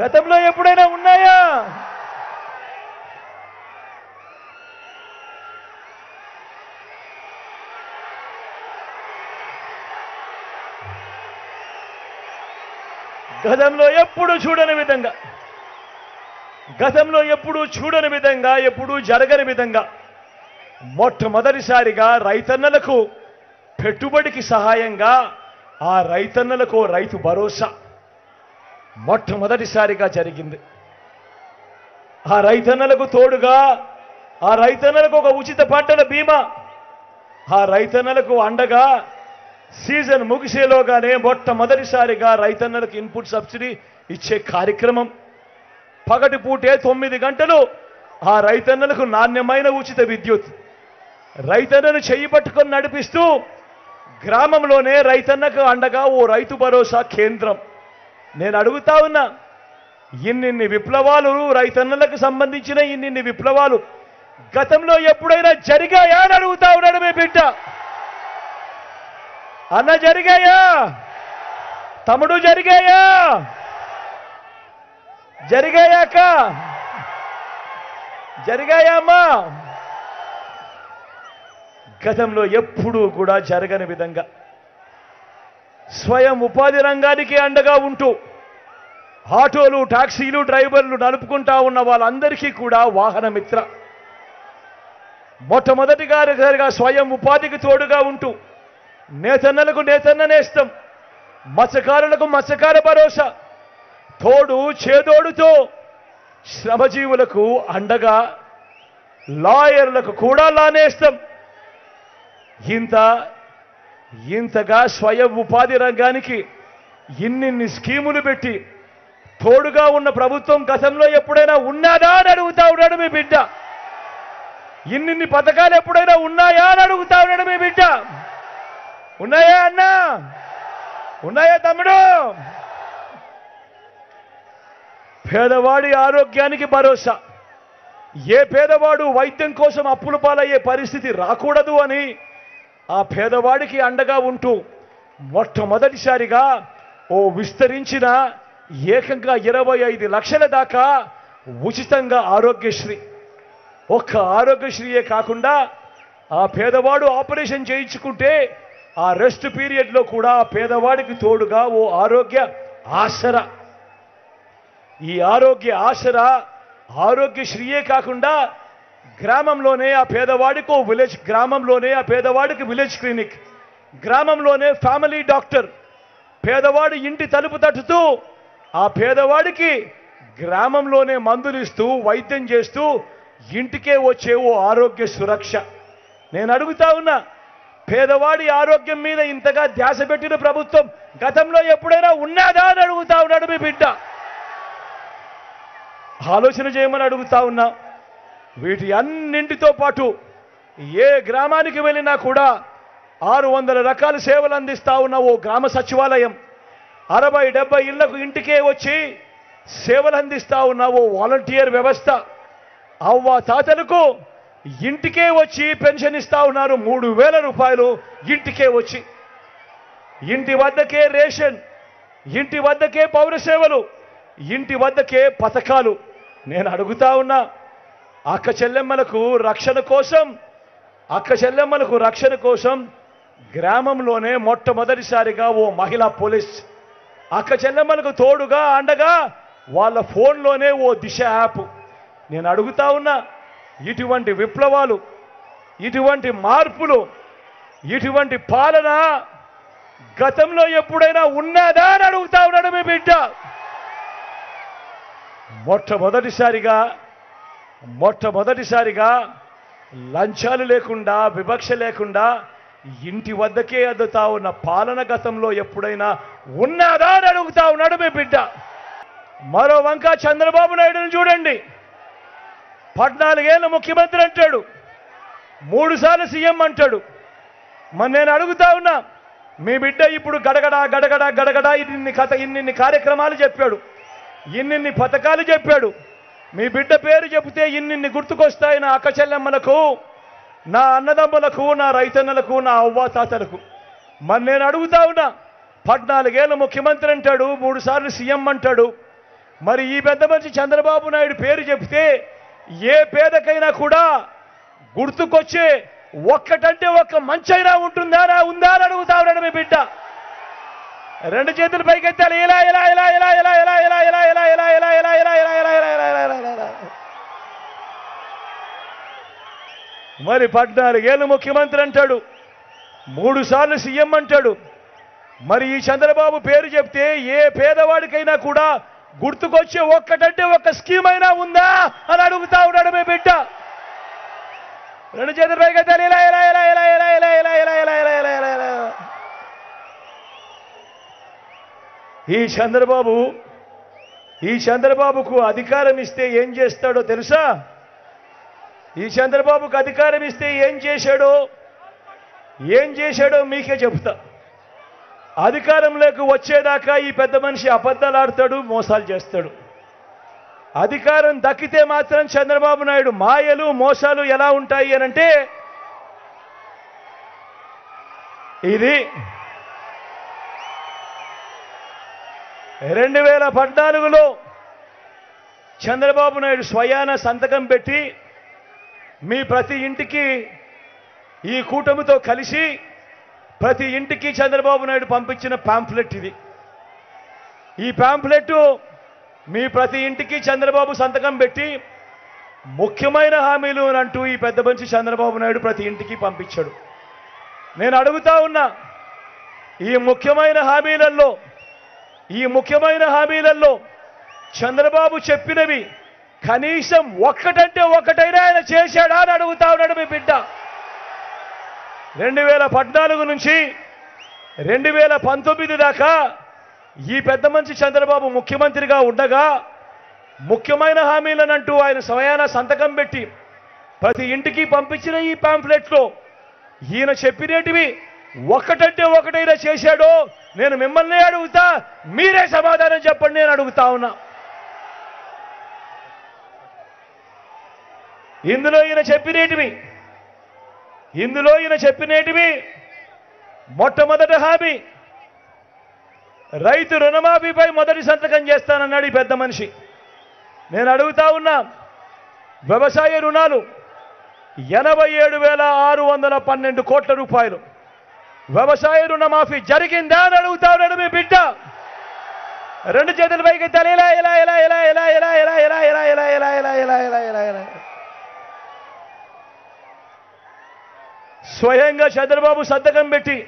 గతంలో ఎప్పుడైనా ఉన్నాయా? గతంలో ఎప్పుడు చూడని విధంగా ఎప్పుడూ జరగని విధంగా మొట్టమొదటిసారిగా రైతన్నలకు పెట్టుబడికి సహాయంగా ఆ రైతన్నలకు రైతు భరోసా మొట్టమొదటిసారిగా జరిగింది. ఆ రైతన్నలకు తోడుగా ఆ రైతన్నలకు ఒక ఉచిత పంటల బీమా, ఆ రైతన్నలకు అండగా సీజన్ ముగిసేలోగానే మొట్టమొదటిసారిగా రైతన్నలకు ఇన్పుట్ సబ్సిడీ ఇచ్చే కార్యక్రమం. పగటి పూటే 9 గంటలు ఆ రైతన్నలకు నాణ్యమైన ఉచిత విద్యుత్, రైతన్నను చెయ్యి పట్టుకొని నడిపిస్తూ గ్రామంలోనే రైతన్నకు అండగా ఓ రైతు భరోసా కేంద్రం. నేను అడుగుతా ఉన్నా, ఇన్నిన్ని విప్లవాలు రైతన్నలకు సంబంధించిన ఇన్నిన్ని విప్లవాలు గతంలో ఎప్పుడైనా జరిగాయా అని అడుగుతా ఉన్నాడు మీ బిడ్డ. అన్న జరిగాయా? తమ్ముడు జరిగాయా? జరిగాయాక? జరిగాయా అమ్మా? గతంలో ఎప్పుడూ కూడా జరగని విధంగా స్వయం ఉపాధి రంగానికి అండగా ఉంటూ ఆటోలు, టాక్సీలు, డ్రైవర్లు నడుపుకుంటా ఉన్న వాళ్ళందరికీ కూడా వాహన మిత్ర మొట్టమొదటిగా స్వయం ఉపాధికి తోడుగా ఉంటూ నేతన్నలకు నేతన్న నేస్తం, మత్స్యకారులకు మత్స్యకార భరోసా, తోడు చేదోడుతో శ్రమజీవులకు అండగా లాయర్లకు కూడా లానేస్తాం. ఇంతగా స్వయం ఉపాధి రంగానికి ఇన్నిన్ని స్కీములు పెట్టి తోడుగా ఉన్న ప్రభుత్వం గతంలో ఎప్పుడైనా ఉన్నదా అని అడుగుతా ఉన్నాడు మీ బిడ్డ. ఇన్నిన్ని పథకాలు ఎప్పుడైనా ఉన్నాయా అని అడుగుతా ఉన్నాడు మీ బిడ్డ. ఉన్నాయా అన్నా? ఉన్నాయా తమ్ముడు? పేదవాడి ఆరోగ్యానికి భరోసా, ఏ పేదవాడు వైద్యం కోసం అప్పుల పాలయ్యే పరిస్థితి రాకూడదు అని ఆ పేదవాడికి అండగా ఉంటూ మొట్టమొదటిసారిగా ఓ విస్తరించిన ఏకంగా 25 లక్షల దాకా ఉచితంగా ఆరోగ్యశ్రీ. ఒక్క ఆరోగ్యశ్రీయే కాకుండా ఆ పేదవాడు ఆపరేషన్ చేయించుకుంటే ఆ రెస్ట్ పీరియడ్లో కూడా ఆ పేదవాడికి తోడుగా ఓ ఆరోగ్య ఆసరా. ఈ ఆరోగ్య ఆసరా ఆరోగ్యశ్రీయే కాకుండా గ్రామంలోనే ఆ పేదవాడికి ఓ విలేజ్, గ్రామంలోనే ఆ పేదవాడికి విలేజ్ క్లినిక్, గ్రామంలోనే ఫ్యామిలీ డాక్టర్, పేదవాడి ఇంటి తలుపు తట్టుతూ ఆ పేదవాడికి గ్రామంలోనే మందులు ఇస్తూ వైద్యం చేస్తూ ఇంటికే వచ్చే ఓ ఆరోగ్య సురక్ష. నేను అడుగుతా ఉన్నా, పేదవాడి ఆరోగ్యం మీద ఇంతగా ధ్యాస పెట్టిన ప్రభుత్వం గతంలో ఎప్పుడైనా ఉన్నదా అని అడుగుతా ఉన్నాడు మీ బిడ్డ. ఆలోచన చేయమని అడుగుతా ఉన్నా. వీటి అన్నింటితో పాటు ఏ గ్రామానికి వెళ్ళినా కూడా 600 రకాల సేవలు అందిస్తా ఉన్న ఓ గ్రామ సచివాలయం, 60-70 ఇళ్లకు ఇంటికే వచ్చి సేవలు అందిస్తా ఉన్న ఓ వాలంటీర్ వ్యవస్థ, అవ్వ తాతలకు ఇంటికే వచ్చి పెన్షన్ ఇస్తా ఉన్నారు 3,000 రూపాయలు ఇంటికే వచ్చి. ఇంటి వద్దకే రేషన్, ఇంటి వద్దకే పౌర సేవలు, ఇంటి వద్దకే పథకాలు. నేను అడుగుతా ఉన్నా, అక్క చెల్లెమ్మలకు రక్షణ కోసం గ్రామంలోనే మొట్టమొదటిసారిగా ఓ మహిళా పోలీస్, అక్క చెల్లెమ్మలకు తోడుగా అండగా వాళ్ళ ఫోన్లోనే ఓ దిశ యాప్. నేను అడుగుతా ఉన్నా, ఇటువంటి విప్లవాలు, ఇటువంటి మార్పులు ఇటువంటి పాలన గతంలో ఎప్పుడైనా ఉన్నదా అని అడుగుతా ఉన్నాడు మీ బిడ్డ. మొట్టమొదటిసారిగా లంచాలు లేకుండా, వివక్ష లేకుండా ఇంటి వద్దకే అద్దుతా ఉన్న పాలన గతంలో ఎప్పుడైనా ఉన్నదా అని అడుగుతా ఉన్నాడు మీ బిడ్డ. మరో వంక చంద్రబాబు నాయుడుని చూడండి. 14 ఏళ్ళ ముఖ్యమంత్రి అంటాడు, 3 సార్లు సీఎం అంటాడు. మరి నేను అడుగుతా ఉన్నా, మీ బిడ్డ ఇప్పుడు గడగడ ఇన్ని కార్యక్రమాలు చెప్పాడు, ఇన్ని పథకాలు చెప్పాడు. మీ బిడ్డ పేరు చెబితే ఇన్ని గుర్తుకొస్తాయి నా అక్క చెల్లెమ్మలకు, నా అన్నదమ్ములకు, నా రైతన్నలకు, నా అవ్వాతాతలకు. మరి నేను అడుగుతా ఉన్నా, 14 ఏళ్ళ ముఖ్యమంత్రి అంటాడు, 3 సార్లు సీఎం అంటాడు. మరి ఈ పెద్ద మనిషి చంద్రబాబు నాయుడు పేరు చెబితే ఏ పేదకైనా కూడా గుర్తుకొచ్చే ఒక్కటంటే ఒక్క మంచైనా ఉందా అని అడుగుతా ఉన్నాడు మీ బిడ్డ. 2 చేతులు పైకెత్తాలి. ఇలా ఇలా ఇలా ఇలా ఇలా ఇలా ఇలా ఇలా ఇలా ఇలా ఇలా ఇలా ఇలా ఇలా ఇలా ఇలా ఇలా ఇలా. మరి 14 ఏళ్ళు ముఖ్యమంత్రి అంటాడు, 3 సార్లు సీఎం అంటాడు. మరి ఈ చంద్రబాబు పేరు చెప్తే ఏ పేదవాడికైనా కూడా గుర్తుకొచ్చే ఒక్కటంటే ఒక్క స్కీమ్ అయినా ఉందా అని అడుగుతా ఉన్నాడు మీ బిడ్డ. 2 చేతులు పైకెత్తాలి. ఇలా ఇలా ఇలా ఇలా ఇలా ఇలా ఇలా ఇలా ఇలా ఇలా ఇలా ఇలా ఇలా. ఈ చంద్రబాబుకు అధికారం ఇస్తే ఏం చేస్తాడో తెలుసా? ఈ చంద్రబాబుకు అధికారం ఇస్తే ఏం చేశాడో మీకే చెబుతా. అధికారంలోకి వచ్చేదాకా ఈ పెద్ద మనిషి అబద్ధాలు ఆడతాడు, మోసాలు చేస్తాడు. అధికారం దక్కితే మాత్రం చంద్రబాబు నాయుడు మాయలు, మోసాలు ఎలా ఉంటాయి అనంటే, ఇది 2014లో చంద్రబాబు నాయుడు స్వయాన సంతకం పెట్టి మీ ప్రతి ఇంటికి ఈ కూటమితో కలిసి ప్రతి ఇంటికి చంద్రబాబు నాయుడు పంపించిన పాంఫ్లెట్ ఇది. ఈ పాంఫ్లెట్ మీ ప్రతి ఇంటికి చంద్రబాబు సంతకం పెట్టి ముఖ్యమైన హామీలు అంటూ ఈ పెద్ద మనిషి చంద్రబాబు నాయుడు ప్రతి ఇంటికి పంపించాడు. నేను అడుగుతా ఉన్నా, ఈ ముఖ్యమైన హామీలలో చంద్రబాబు చెప్పినవి కనీసం ఒక్కటంటే ఒక్కటైనా ఆయన చేశాడా అని అడుగుతా ఉన్నాడు మీ బిడ్డ. 2014 నుంచి 2019 దాకా ఈ పెద్ద మనిషి చంద్రబాబు ముఖ్యమంత్రిగా ఉండగా ముఖ్యమైన హామీలనంటూ ఆయన స్వయాన సంతకం పెట్టి ప్రతి ఇంటికి పంపించిన ఈ పాంఫ్లెట్లో ఈయన చెప్పినటివి ఒక్కటంటే ఒకటైనా చేశాడో నేను మిమ్మల్ని అడుగుతా, మీరే సమాధానం చెప్పండి నేను అడుగుతా ఉన్నా. ఇందులో ఈయన చెప్పినేటివి మొట్టమొదటి హామీ రైతు రుణమాఫీపై మొదటి సంతకం చేస్తానన్నాడు ఈ పెద్ద మనిషి. నేను అడుగుతా ఉన్నా, వ్యవసాయ రుణాలు 87,612 కోట్ల రూపాయలు వ్యవసాయ రుణమాఫీ జరిగిందా అని అడుగుతా ఉన్నాడు మీ బిడ్డ. 2 చేతులు పైకెత్తాలి. ఇలా ఇలా ఇలా ఇలా ఇలా ఇలా ఇలా ఇలా ఇలా ఇలా ఇలా ఇలా ఇలా ఇలా ఇలా ఇలా. స్వయంగా చంద్రబాబు సంతకం పెట్టి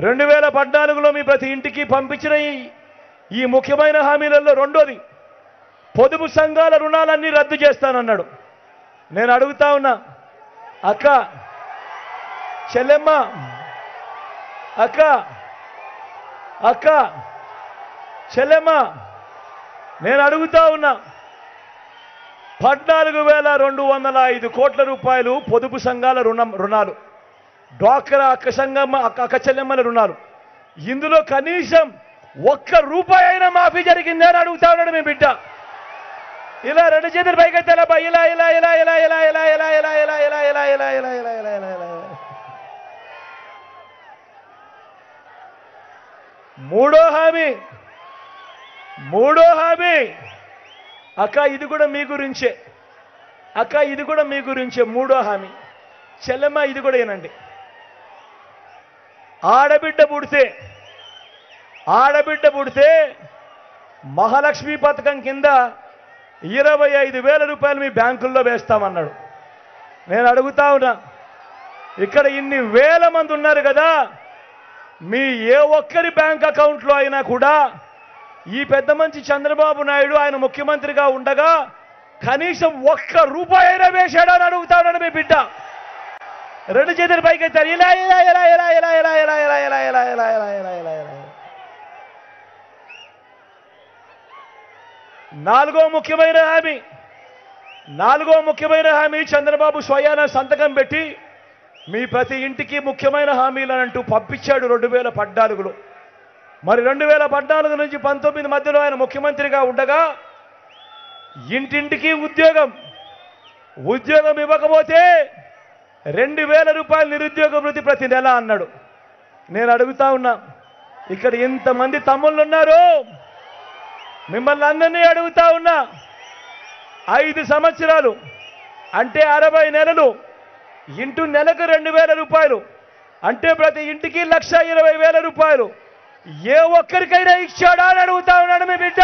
2014లో మీ ప్రతి ఇంటికి పంపించిన ఈ ముఖ్యమైన హామీలలో రెండోది పొదుపు సంఘాల రుణాలన్నీ రద్దు చేస్తానన్నాడు. నేను అడుగుతా ఉన్నా, అక్క చెల్లెమ్మ, అక్క చెల్లెమ్మ, నేను అడుగుతా ఉన్నా, 14,205 కోట్ల రూపాయలు పొదుపు సంఘాల రుణాలు, డ్వాక్రా అక్క చెల్లెమ్మల రుణాలు, ఇందులో కనీసం ₹1 అయినా మాఫీ జరిగింది అని అడుగుతా ఉన్నాడు మీ బిడ్డ. ఇలా 2 చేతులు పైకెత్తాలా ఇలా ఇలా ఇలా ఇలా ఇలా ఇలా ఇలా ఇలా ఇలా ఇలా ఇలా ఇలా ఇలా ఇలా ఇలా ఇలా ఇలా. మూడో హామీ అక్క ఇది కూడా మీ గురించే మూడో హామీ. చెల్లెమ్మ ఇది కూడా ఏనండి, ఆడబిడ్డ పుడితే మహాలక్ష్మి పథకం కింద 25,000 రూపాయలు మీ బ్యాంకుల్లో వేస్తామన్నాడు. నేను అడుగుతా ఉన్నా, ఇక్కడ ఇన్ని వేల మంది ఉన్నారు కదా, మీ ఏ ఒక్కరి బ్యాంక్ అకౌంట్లో అయినా కూడా ఈ పెద్ద మంచి చంద్రబాబు నాయుడు ఆయన ముఖ్యమంత్రిగా ఉండగా కనీసం ఒక్క రూపాయి అయినా వేశాడా అని అడుగుతాడని మీ బిడ్డ. రెండు చేతుల పైకి ఎత్తారు. ఇలా ఇలా ఇలా ఇలా ఇలా ఇలా ఇలా ఇలా ఇలా ఇలా ఇలా ఇలా ఇలా ఇలా ఇలా. నాలుగో ముఖ్యమైన హామీ చంద్రబాబు స్వయాన సంతకం పెట్టి మీ ప్రతి ఇంటికి ముఖ్యమైన హామీలనంటూ పంపించాడు 2014లో. మరి 2014 నుంచి 19 మధ్యలో ఆయన ముఖ్యమంత్రిగా ఉండగా ఇంటింటికి ఉద్యోగం ఇవ్వకపోతే 2000 రూపాయలు నిరుద్యోగ వృత్తి ప్రతి నెల అన్నాడు. నేను అడుగుతా ఉన్నా, ఇక్కడ ఇంతమంది తమ్ముళ్ళు ఉన్నారు, మిమ్మల్ని అందరినీ అడుగుతా ఉన్నా, 5 సంవత్సరాలు అంటే 60 నెలలు ఇంటూ నెలకు 2000 రూపాయలు అంటే ప్రతి ఇంటికి 1,20,000 రూపాయలు ఏ ఒక్కరికైనా ఇచ్చాడా అని అడుగుతా ఉన్నాడు మీ బిడ్డ.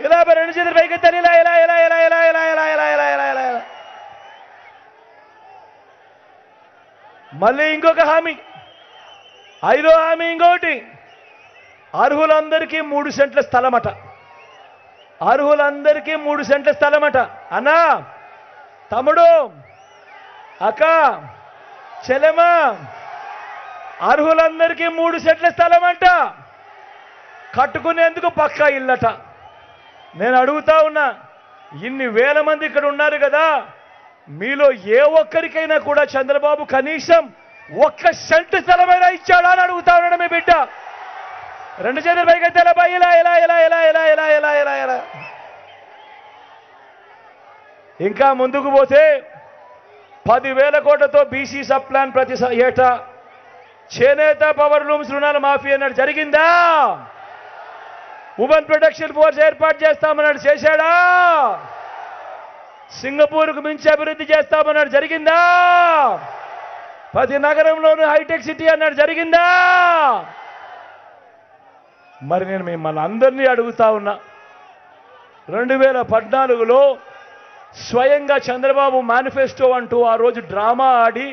ఇలా రెండు చేతులు పైకెత్తారు. ఇలా ఇలా ఇలా ఇలా ఇలా ఇలా ఇలా ఇలా ఇలా ఇలా ఇలా ఇలా. మళ్ళీ ఇంకొక హామీ, 5వ హామీ ఇంకోటి, అర్హులందరికీ 3 సెంట్ల స్థలమట. అర్హులందరికీ 3 సెంట్ల స్థలమట. అన్నా, తమ్ముడు, అక్క, చెల్లెమా, అర్హులందరికీ 3 సెంట్ల స్థలం అంట, కట్టుకునేందుకు పక్కా ఇల్లట. నేను అడుగుతా ఉన్నా, ఇన్ని వేల మంది ఇక్కడ ఉన్నారు కదా, మీలో ఏ ఒక్కరికైనా కూడా చంద్రబాబు కనీసం 1 సెంటు స్థలమైనా ఇచ్చాడా అని అడుగుతా ఉన్నాడు మీ బిడ్డ. రెండు చేతులు పైకైతే ఇలా ఇలా ఇలా ఇలా ఇలా ఇలా ఇలా ఇలా ఇలా ఇలా. ఇంకా ముందుకు పోతే 10,000 కోట్లతో బీసీ సబ్ ప్లాన్ ప్రతి ఏటా, చేనేత పవర్ లూమ్స్ రుణాల మాఫీ అన్నాడు, జరిగిందా? ఉమెన్ ప్రొటెక్షన్ ఫోర్స్ ఏర్పాటు చేస్తామన్నాడు, చేశాడా? సింగపూర్కు మించి అభివృద్ధి చేస్తామన్నాడు, జరిగిందా? ప్రతి నగరంలోనూ హైటెక్ సిటీ అన్నాడు, జరిగిందా? మరి నేను మిమ్మల్ని అందరినీ అడుగుతా ఉన్నా, 2014లో స్వయంగా చంద్రబాబు మేనిఫెస్టో అంటూ ఆ రోజు డ్రామా ఆడి,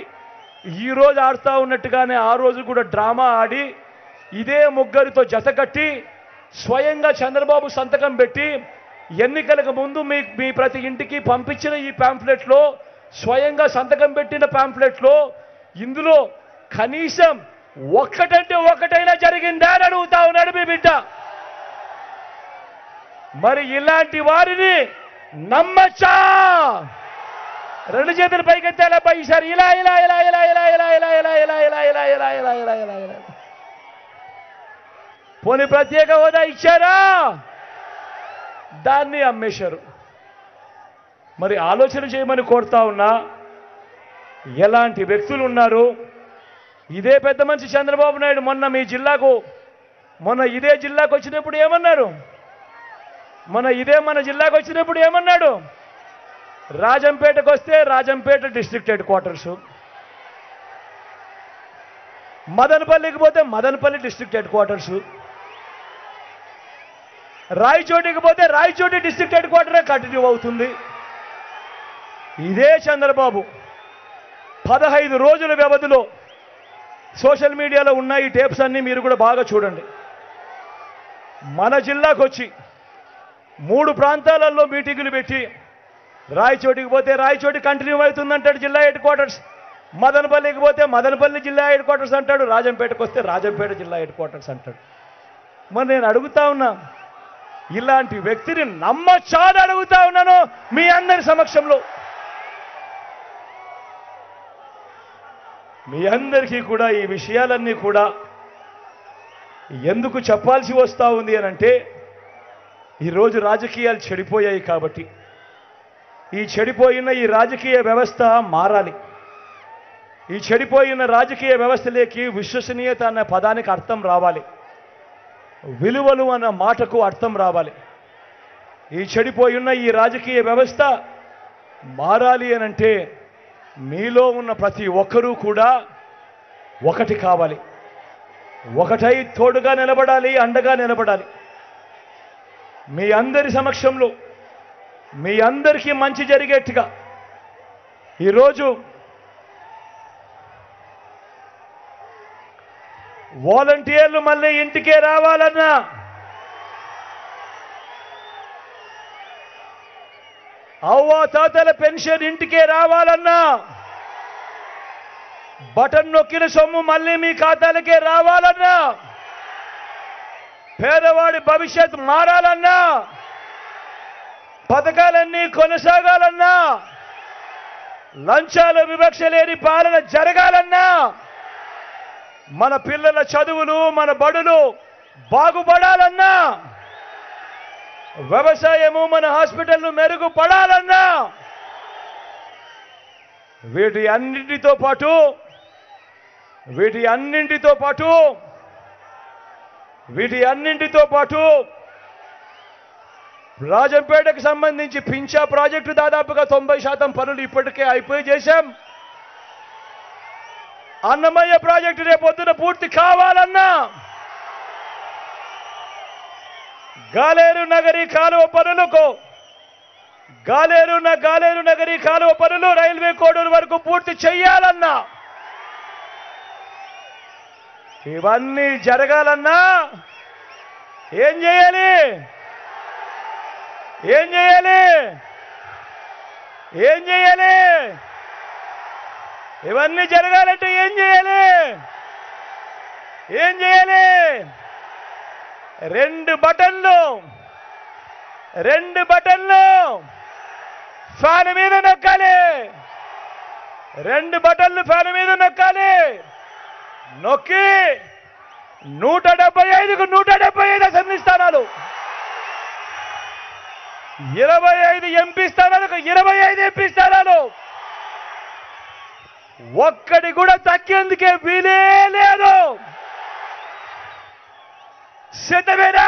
ఈ రోజు ఆడుతూ ఉన్నట్టుగానే ఆ రోజు కూడా డ్రామా ఆడి, ఇదే ముగ్గురితో జతకట్టి స్వయంగా చంద్రబాబు సంతకం పెట్టి ఎన్నికలకు ముందు మీ ప్రతి ఇంటికి పంపించిన ఈ పాంఫ్లెట్లో, స్వయంగా సంతకం పెట్టిన పాంఫ్లెట్లో, ఇందులో కనీసం ఒక్కటంటే ఒకటైనా జరిగిందా అని అడుగుతా ఉన్నాడు మీ బిడ్డ. మరి ఇలాంటి వారిని నమ్మచ్చా? రెండు చేతుల పైకెత్తాల ఈసారి ఇలా ఇలా ఇలా ఇలా ఇలా ఇలా ఇలా ఇలా ఇలా ఇలా ఇలా ఇలా ఇలా ఇలా ఇలా ఇలా. పోనీ ప్రత్యేక హోదా ఇచ్చారా? దాన్ని అమ్మేశారు. మరి ఆలోచన చేయమని కోరుతా ఉన్నా, ఎలాంటి వ్యక్తులు ఉన్నారు? ఇదే పెద్ద మనిషి చంద్రబాబు నాయుడు మొన్న ఇదే జిల్లాకు వచ్చినప్పుడు ఏమన్నారు? మన జిల్లాకు వచ్చినప్పుడు ఏమన్నాడు? రాజంపేటకు వస్తే రాజంపేట డిస్ట్రిక్ట్ హెడ్ క్వార్టర్స్, మదనపల్లికి పోతే మదనపల్లి డిస్ట్రిక్ట్ హెడ్ క్వార్టర్స్, రాయచోటికి పోతే రాయచోటి డిస్ట్రిక్ట్ హెడ్ క్వార్టరే కంటిన్యూ అవుతుంది. ఇదే చంద్రబాబు 15 రోజుల వ్యవధిలో సోషల్ మీడియాలో ఉన్న ఈ టేప్స్ అన్ని మీరు కూడా బాగా చూడండి. మన జిల్లాకు వచ్చి 3 ప్రాంతాలలో మీటింగులు పెట్టి, రాయచోటికి పోతే రాయచోటి కంటిన్యూ అవుతుందంటాడు జిల్లా హెడ్ క్వార్టర్స్, మదనపల్లికి పోతే మదనపల్లి జిల్లా హెడ్ క్వార్టర్స్ అంటాడు, రాజంపేటకు వస్తే రాజంపేట జిల్లా హెడ్ క్వార్టర్స్ అంటాడు. మరి నేను అడుగుతా ఉన్నా, ఇలాంటి వ్యక్తిని నమ్మచ్చా అని అడుగుతా ఉన్నాను మీ అందరి సమక్షంలో. మీ అందరికీ కూడా ఈ విషయాలన్నీ కూడా ఎందుకు చెప్పాల్సి వస్తూ ఉంది అనంటే, ఈరోజు రాజకీయాలు చెడిపోయాయి కాబట్టి. ఈ చెడిపోయిన ఈ రాజకీయ వ్యవస్థ మారాలి. ఈ చెడిపోయిన రాజకీయ వ్యవస్థలోకి విశ్వసనీయత అన్న పదానికి అర్థం రావాలి, విలువలు అన్న మాటకు అర్థం రావాలి. ఈ చెడిపోయిన ఈ రాజకీయ వ్యవస్థ మారాలి అనంటే మీలో ఉన్న ప్రతి ఒక్కరూ కూడా ఒకటి కావాలి, ఒకటై తోడుగా నిలబడాలి, అండగా నిలబడాలి. మీ అందరి సమక్షంలో మీ అందరికీ మంచి జరిగేట్టుగా ఈరోజు వాలంటీర్లు మళ్ళీ ఇంటికే రావాలన్నా, అవ్వ తాతల పెన్షన్ ఇంటికే రావాలన్నా, బటన్ నొక్కిన సొమ్ము మళ్ళీ మీ ఖాతాలకే రావాలన్నా, పేదవాడి భవిష్యత్ మారాలన్నా, పథకాలన్నీ కొనసాగాలన్నా, లంచాల వివక్ష లేని పాలన జరగాలన్నా, మన పిల్లల చదువులు మన బడులు బాగుపడాలన్నా, వ్యవసాయము మన హాస్పిటల్ను మెరుగుపడాలన్నా, వీటి అన్నింటితో పాటు రాజంపేటకు సంబంధించి పింఛా ప్రాజెక్టు దాదాపుగా 90% పనులు ఇప్పటికే అయిపోయి చేశాం. అన్నమయ్య ప్రాజెక్టు రేపొద్దున పూర్తి కావాలన్నా, గాలేరు నగరీ కాలువ పనులు రైల్వే కోడూరు వరకు పూర్తి చెయ్యాలన్నా, ఇవన్నీ జరగాలన్నా ఏం చేయాలి? ఇవన్నీ జరగాలంటే ఏం చేయాలి? రెండు బటన్లు ఫ్యాన్ మీద నొక్కాలి. నొక్కి 175కు 175 అసెంబ్లీ స్థానాలు, 25 ఎంపీ స్థానాలకు 25 ఎంపీ స్థానాలు, ఒక్కడి కూడా తగ్గేందుకే వీలే లేదు. సిద్ధమేనా?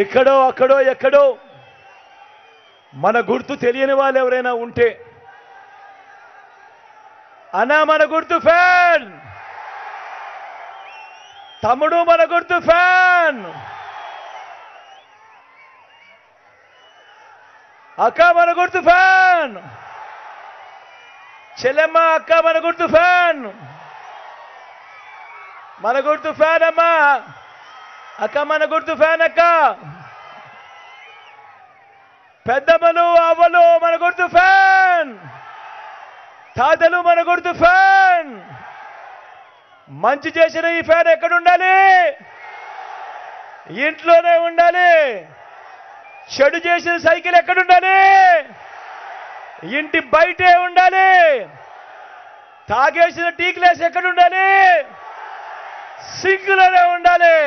ఇక్కడో అక్కడో ఎక్కడో మన గుర్తు తెలియని వాళ్ళు ఎవరైనా ఉంటే, అన్నా మన గుర్తు ఫ్యాన్, తమ్ముడు మన గుర్తు ఫ్యాన్, అక్క మన గుర్తు ఫ్యాన్, చెల్లెమ్మ అక్క మన గుర్తు ఫ్యాన్, అమ్మా అక్క మన గుర్తు ఫ్యాన్, అక్క పెద్దమ్మలు అవ్వలు మన గుర్తు ఫ్యాన్, తాతలు మన గుర్తు ఫ్యాన్. మంచి చేసిన ఈ ఫ్యాన్ ఎక్కడుండాలి? ఇంట్లోనే ఉండాలి. చెడు చేసిన సైకిల్ ఎక్కడుండాలి? ఇంటి బయటే ఉండాలి. తాగేసిన టీ గ్లాస్ ఎక్కడుండాలి? సింకులోనే ఉండాలి.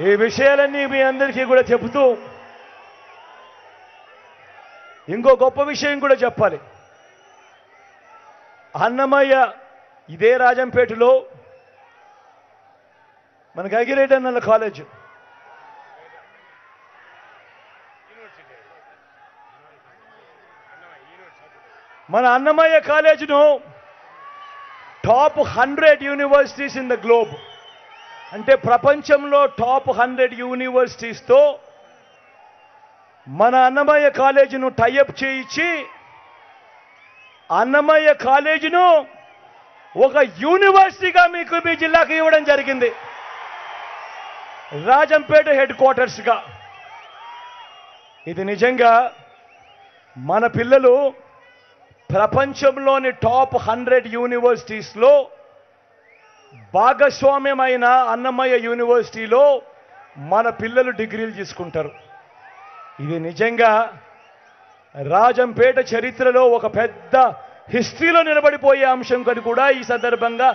ఈ విషయాలన్నీ మీ అందరికీ కూడా చెబుతూ ఇంకో గొప్ప విషయం కూడా చెప్పాలి. అన్నమయ్య ఇదే రాజంపేటలో మనకి అగిరేట్ అన్న కాలేజ్, మన అన్నమయ్య కాలేజీను top 100 universities in the globe, అంటే ప్రపంచంలో టాప్ 100 యూనివర్సిటీస్తో మన అన్నమయ్య కాలేజీను టైఅప్ చేయించి అన్నమయ్య కాలేజీను ఒక యూనివర్సిటీగా మీకు మీ జిల్లాకు ఇవ్వడం జరిగింది, రాజంపేట హెడ్ క్వార్టర్స్గా. ఇది నిజంగా మన పిల్లలు ప్రపంచంలోని టాప్ 100 యూనివర్సిటీస్లో భాగస్వామ్యమైన అన్నమయ్య యూనివర్సిటీలో మన పిల్లలు డిగ్రీలు తీసుకుంటారు. ఇది నిజంగా రాజంపేట చరిత్రలో ఒక పెద్ద హిస్టరీలో నిలబడిపోయే అంశం కని కూడా ఈ సందర్భంగా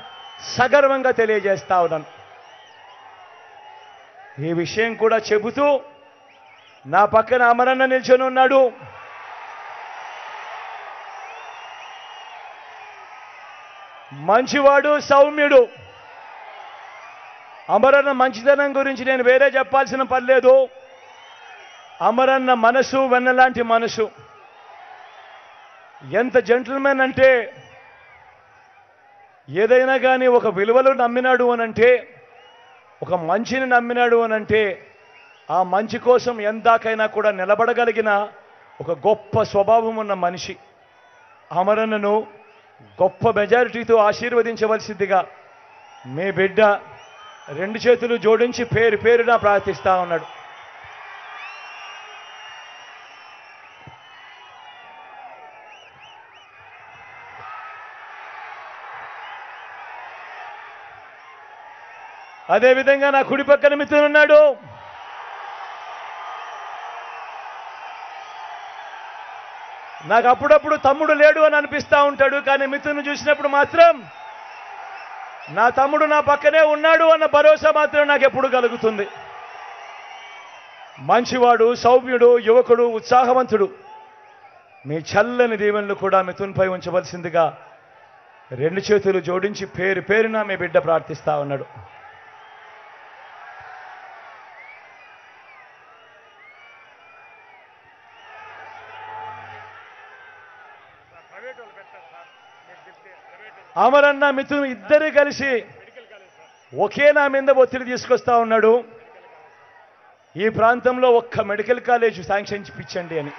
సగర్వంగా తెలియజేస్తా ఉన్నాను. ఈ విషయం కూడా చెబుతూ నా పక్కన అమరన్న నిల్చొని ఉన్నాడు. మంచివాడు, సౌమ్యుడు. అమరన్న మంచితనం గురించి నేను వేరే చెప్పాల్సిన పని లేదు. అమరన్న మనసు వెన్నలాంటి మనసు. ఎంత జెంటిల్మెన్ అంటే ఏదైనా కానీ ఒక విలువలు నమ్మినాడు అనంటే, ఒక మంచిని నమ్మినాడు అనంటే ఆ మంచి కోసం ఎందాకైనా కూడా నిలబడగలిగిన ఒక గొప్ప స్వభావం ఉన్న మనిషి. అమరన్నను గొప్ప మెజారిటీతో ఆశీర్వదించవలసిందిగా మీ బిడ్డ 2 చేతులు జోడించి పేరు పేరున ప్రార్థిస్తా ఉన్నాడు. అదేవిధంగా నా కుడి పక్కన మిత్రుడున్నాడు. నాకు అప్పుడప్పుడు తమ్ముడు లేడు అని అనిపిస్తూ ఉంటాడు, కానీ మిత్రుని చూసినప్పుడు మాత్రం నా తమ్ముడు నా పక్కనే ఉన్నాడు అన్న భరోసా మాత్రం నాకు ఎప్పుడు కలుగుతుంది. మంచివాడు, సౌమ్యుడు, యువకుడు, ఉత్సాహవంతుడు. మీ చల్లని దీవెనలు కూడా మిథున్పై ఉంచవలసిందిగా 2 చేతులు జోడించి పేరు పేరున మీ బిడ్డ ప్రార్థిస్తా ఉన్నాడు. అమరన్న మిథున్ ఇద్దరు కలిసి ఒకే నా మీద ఒత్తిడి తీసుకొస్తా ఉన్నాడు. ఈ ప్రాంతంలో ఒక్క మెడికల్ కాలేజ్ శాంక్షన్ ఇప్పించండి అని.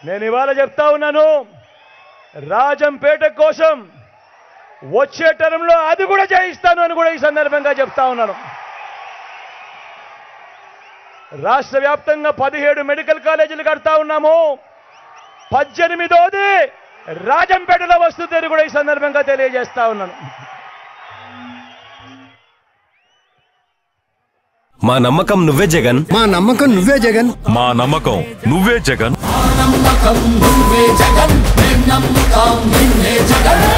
నేను ఇవాళ చెప్తా ఉన్నాను, రాజంపేట కోసం వచ్చే టర్మ్లో అది కూడా చేయిస్తాను అని కూడా ఈ సందర్భంగా చెప్తా ఉన్నాను. రాష్ట్ర వ్యాప్తంగా 17 మెడికల్ కాలేజీలు కడతా ఉన్నాము. 18వ రాజంపేటలో వస్తుందని కూడా ఈ సందర్భంగా తెలియజేస్తా ఉన్నాను.
మా నమ్మకం నువ్వే జగన్,
మా నమ్మకం నువ్వే జగన్,
మా నమ్మకం నువ్వే జగన్,
నమ్మకం నువ్వే జగన్, నమ్మకం నిన్నే జగన్.